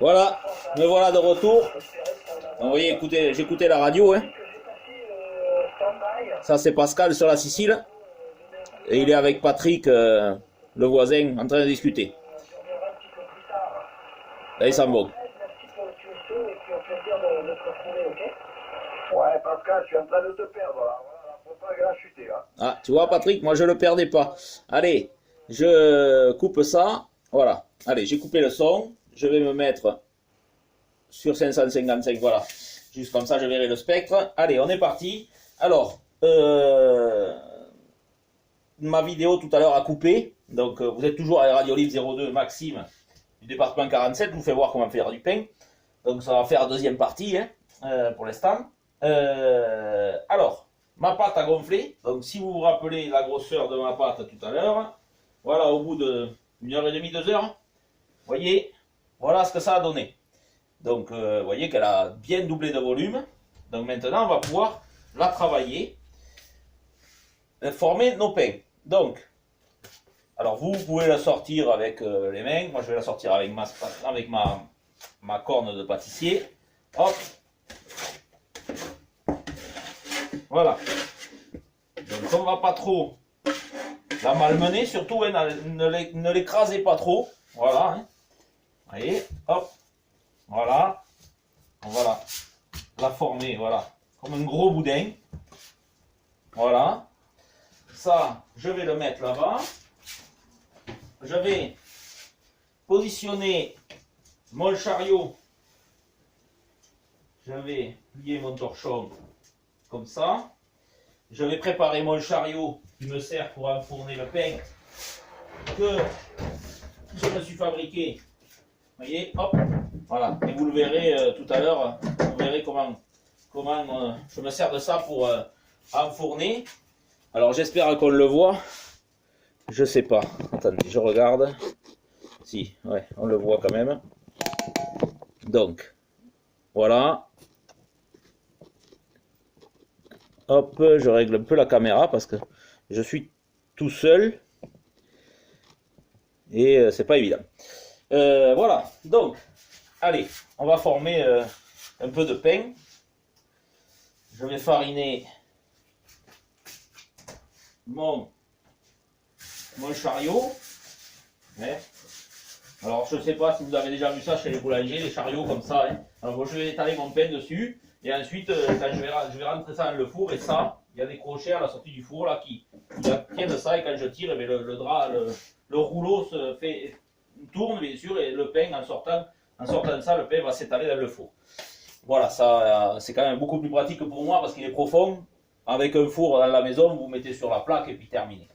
Voilà, me voilà de retour. Vous voyez, écoutez, j'écoutais la radio. Hein. Ça, c'est Pascal sur la Sicile. Et il est avec Patrick, le voisin, en train de discuter. Là, ils s'en vont. Ouais, Pascal, je suis en train de te perdre là. Voilà, faut pas que la chuter là. Ah, tu vois, Patrick, moi je le perdais pas. Allez, je coupe ça. Voilà. Allez, j'ai coupé le son. Je vais me mettre sur 555. Voilà. Juste comme ça, je verrai le spectre. Allez, on est parti. Alors, ma vidéo tout à l'heure a coupé. Donc, vous êtes toujours à Radio Libre 02, Maxime, du département 47. Je vous fais voir comment faire du pain. Donc, ça va faire deuxième partie hein, pour l'instant. Alors, ma pâte a gonflé. Donc, si vous vous rappelez la grosseur de ma pâte tout à l'heure, voilà, au bout d'une heure et demie, 2 heures, voyez, voilà ce que ça a donné. Donc, vous voyez qu'elle a bien doublé de volume. Donc, maintenant, on va pouvoir la travailler, former nos pains. Donc, alors vous pouvez la sortir avec les mains. Moi, je vais la sortir avec ma corne de pâtissier. Hop. Voilà. Donc, on ne va pas trop la malmener. Surtout, hein, ne l'écrasez pas trop. Voilà. Hein. Voyez, hop. Voilà. On va la former, voilà. Comme un gros boudin. Voilà. Ça, je vais le mettre là-bas. Je vais positionner mon chariot. Je vais plier mon torchon comme ça. Je vais préparer mon chariot qui me sert pour enfourner le pain que je me suis fabriqué. Vous voyez, hop, voilà. Et vous le verrez tout à l'heure. Vous verrez comment je me sers de ça pour enfourner. Alors j'espère qu'on le voit. Je sais pas. Attendez, je regarde. Si, ouais, on le voit quand même. Donc, voilà. Hop, je règle un peu la caméra parce que je suis tout seul. Et c'est pas évident. Voilà, donc, allez, on va former un peu de pain. Je vais fariner mon chariot. Ouais. Alors, je ne sais pas si vous avez déjà vu ça chez les boulangers, les chariots comme ça. Hein. Alors, bon, je vais étaler mon pain dessus. Et ensuite, quand je vais rentrer ça dans le four. Et ça, il y a des crochets à la sortie du four là qui tiennent ça. Et quand je tire, eh bien, le drap, le rouleau tourne, bien sûr. Et le pain, en sortant de ça, le pain va s'étaler dans le four. Voilà, ça, c'est quand même beaucoup plus pratique pour moi parce qu'il est profond. Avec un four dans la maison, vous mettez sur la plaque et puis terminé.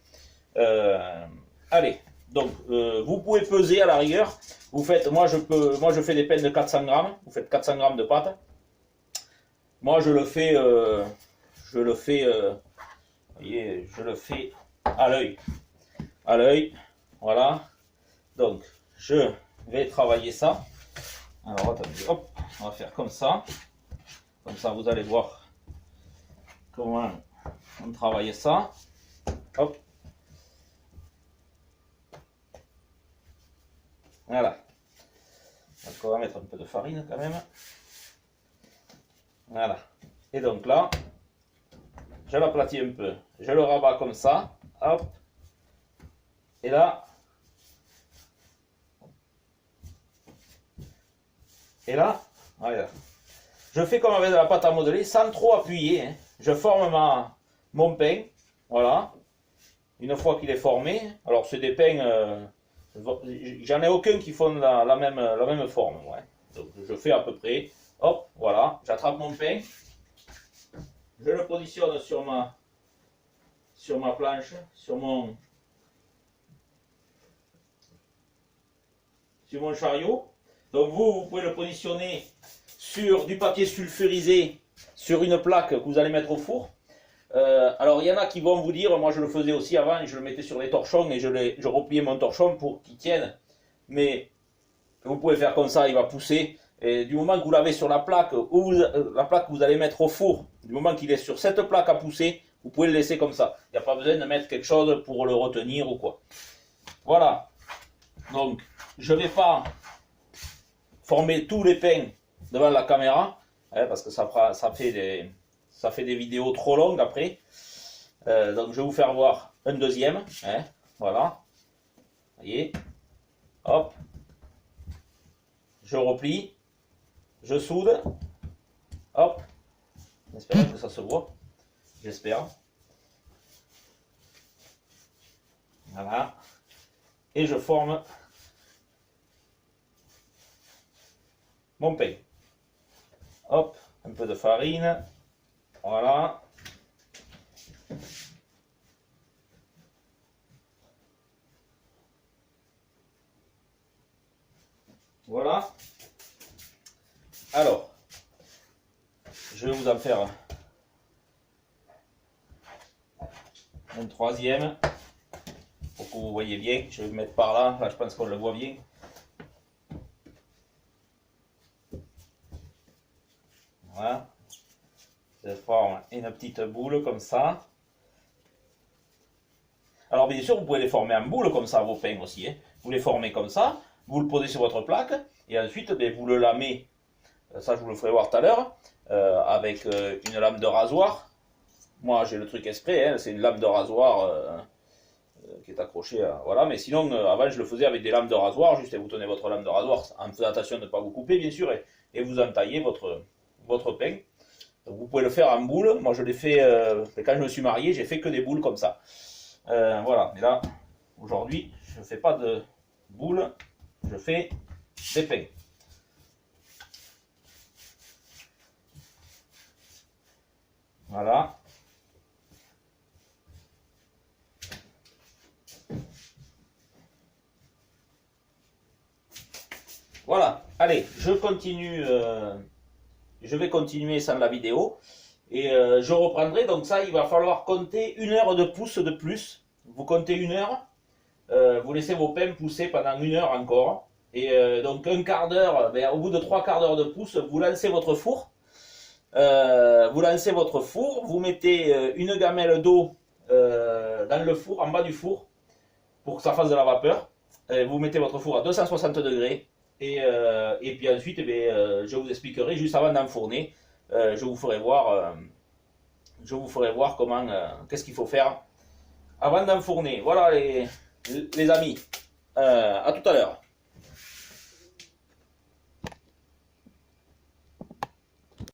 Allez, donc vous pouvez peser à la rigueur. Vous faites, moi je fais des pains de 400 grammes. Vous faites 400 grammes de pâte. Moi je le fais, voyez, je le fais à l'œil, voilà. Donc je vais travailler ça. Alors attendez, hop, on va faire comme ça vous allez voir comment on travaille ça. Hop. Voilà. Donc on va mettre un peu de farine quand même. Voilà. Et donc là, je l'aplatis un peu. Je le rabats comme ça. Hop. Et là. Et là. Voilà. Je fais comme avec de la pâte à modeler sans trop appuyer. Hein. Je forme mon pain. Voilà. Une fois qu'il est formé. Alors c'est des pains. J'en ai aucun qui font la même forme. Ouais. Donc je fais à peu près. Hop, voilà. J'attrape mon pain. Je le positionne sur ma planche, sur mon chariot. Donc vous pouvez le positionner sur du papier sulfurisé, sur une plaque que vous allez mettre au four. Alors il y en a qui vont vous dire, moi je le faisais aussi avant, et je le mettais sur les torchons et je repliais mon torchon pour qu'il tienne. Mais vous pouvez faire comme ça, il va pousser. Et du moment que vous l'avez sur la plaque, la plaque que vous allez mettre au four, du moment qu'il est sur cette plaque à pousser, vous pouvez le laisser comme ça. Il n'y a pas besoin de mettre quelque chose pour le retenir ou quoi. Voilà. Donc, je ne vais pas former tous les pains devant la caméra, hein, parce que ça fait des vidéos trop longues après. Donc je vais vous faire voir un deuxième, hein, voilà, vous voyez, hop, je replie, je soude, hop, j'espère que ça se voit, j'espère, voilà, et je forme mon pain, hop, un peu de farine, voilà. Voilà. Alors, je vais vous en faire un troisième pour que vous voyez bien. Je vais le mettre par là. Là, je pense qu'on le voit bien. Voilà. Je forme une petite boule comme ça. Alors, bien sûr, vous pouvez les former en boule comme ça, vos pains aussi, hein. Vous les formez comme ça. Vous le posez sur votre plaque et ensuite vous le lamez, ça je vous le ferai voir tout à l'heure, avec une lame de rasoir. Moi j'ai le truc exprès, hein, c'est une lame de rasoir qui est accrochée à, voilà, mais sinon avant je le faisais avec des lames de rasoir, juste vous tenez votre lame de rasoir en faisant attention de ne pas vous couper bien sûr, et vous entaillez votre pain. Donc vous pouvez le faire en boule. Moi je l'ai fait, quand je me suis marié, j'ai fait que des boules comme ça. Voilà, mais là aujourd'hui je ne fais pas de boules. Je fais des pains. Voilà. Voilà. Allez, je continue. Je vais continuer sans la vidéo. Et je reprendrai. Donc ça, il va falloir compter 1 heure de pousse de plus. Vous comptez 1 heure. Vous laissez vos pains pousser pendant 1 heure encore. Et donc un quart d'heure, au bout de 3 quarts d'heure de pousse, vous lancez votre four. Vous mettez une gamelle d'eau dans le four, en bas du four, pour que ça fasse de la vapeur. Vous mettez votre four à 260 degrés. Et puis ensuite, je vous expliquerai juste avant d'enfourner. Je vous ferai voir comment, qu'est-ce qu'il faut faire avant d'enfourner. Voilà les amis, à tout à l'heure.